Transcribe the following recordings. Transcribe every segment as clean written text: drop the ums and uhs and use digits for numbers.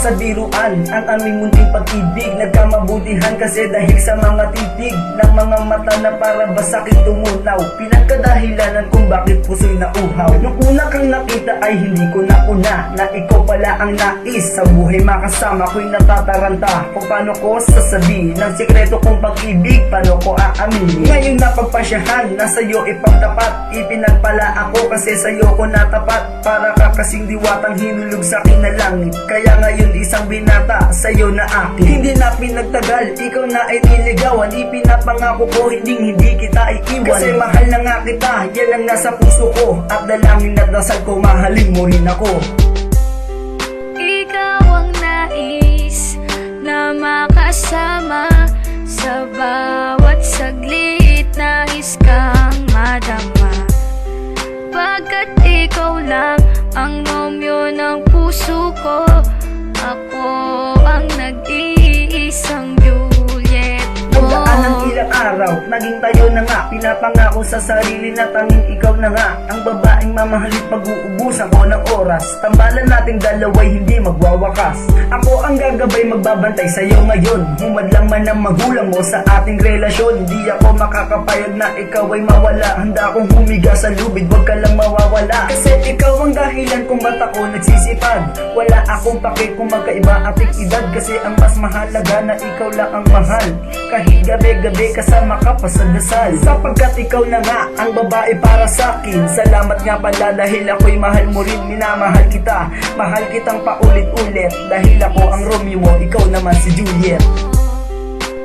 sa biruan ang aming munting pag-ibig. Nagkamabutihan kasi dahil sa mga titig ng mga mata na para ba sakit tumunaw. Pinagkadahilanan kung bakit puso'y nauhaw. Nung una kang nakita ay hindi ko nakuna na ikaw pala ang nais sa buhay makasama ko'y natataranta. Kung paano ko sasabihin ng sikreto kong pag-ibig, paano ko aaminin. Ngayon napagpasyahan na sa'yo ipagtapat, ipinagpala ako kasi sa'yo ko natapat. Para ka kasing diwatang hinulog sa akin na langit, kaya ngayon isang binata sa'yo na akin. Hindi na pinagtagal, ikaw na ay niligawan. Ipinapangako ko hindi kita iiwan, kasi mahal na nga kita, yan ang nasa puso ko. At dalangin at dasal ko, mahalin mo rin ako. Ikaw ang nais na makasama sa bawat saglit, nais kang madama. Pagkat ikaw lang ang Romeo ng puso ko, ako ang nag-iisang Juliet mo. Nagdaan ng ilang araw, naging tayo na nga. Pinapangako sa sarili na tanging ikaw na nga ang babaeng mamahalit pag-uubusan ko ng oras. Tambalan nating dalawa'y hindi magwawakas. Ako ang gagabay, magbabantay sa'yo ngayon. Humadlang man ang magulang mo sa ating relasyon, di ako makakapayag na ikaw ay mawala. Handa akong humiga sa lubid, wag ka lang mawawala. Kasi ikaw ang dahilan kung ba't ako nagsisipag. Wala akong pake kung magkaiba ating edad, kasi ang mas mahalaga na ikaw lang ang mahal. Kahit gabi-gabi kasama ka pa sa dasal, sapagkat ikaw na nga ang babae para sa'kin. Salamat nga pala dahil ako'y mahal mo rin, minamahal kita. Mahal kitang paulit-ulit dahil ako ang Romeo mo, ikaw naman si Juliet.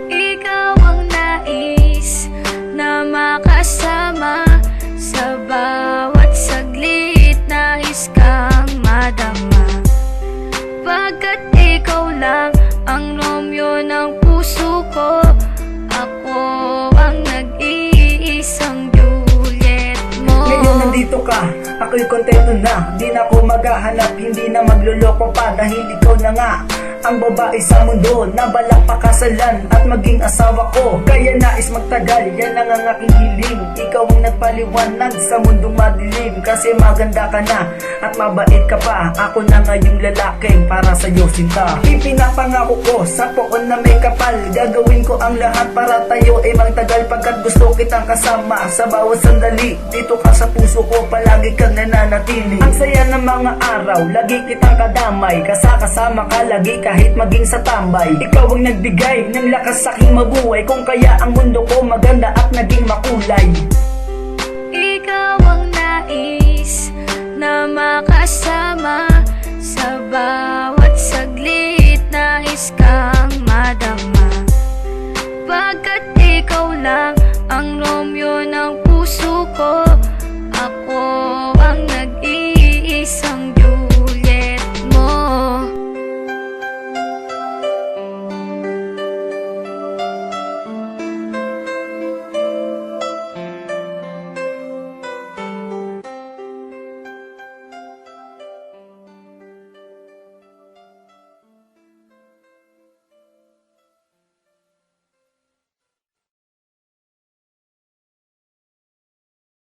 Ikaw ang nais na makasama sa bawat saglit, nais kang madama. Pagkat ikaw lang ang Romeo ng puso ko, ako ang nag-iisang Juliet mo. Ngayon nandito ka, ako'y kontento na. Di na ako maghahanap, hindi na magluloko pa, dahil ikaw na nga ang babae sa mundo na balak pakasalan at maging asawa ko. Kaya nais magtagal, yan lang ang aking hiling. Ikaw ang nagpaliwanag sa mundong madilim, kasi maganda ka na at mabait ka pa. Ako na nga yung lalaking para sa'yo sinta. Ipinapangako ko sa poon na may kapal, gagawin ko ang lahat para tayo ay magtagal. Pagkat gusto kitang kasama sa bawat sandali, dito ka sa puso ko, palagi kang nananatili. Ang saya ng mga araw, lagi kitang kadamay, kasama ka lagi kahit maging sa tambay. Ikaw ang nagbigay ng lakas sa aking mabuhay, kung kaya ang mundo ko maganda at naging makulay. Ikaw ang nais na makasama sa bawat saglit, nais kang madama. Pagkat ikaw lang ang Romeo ng puso ko,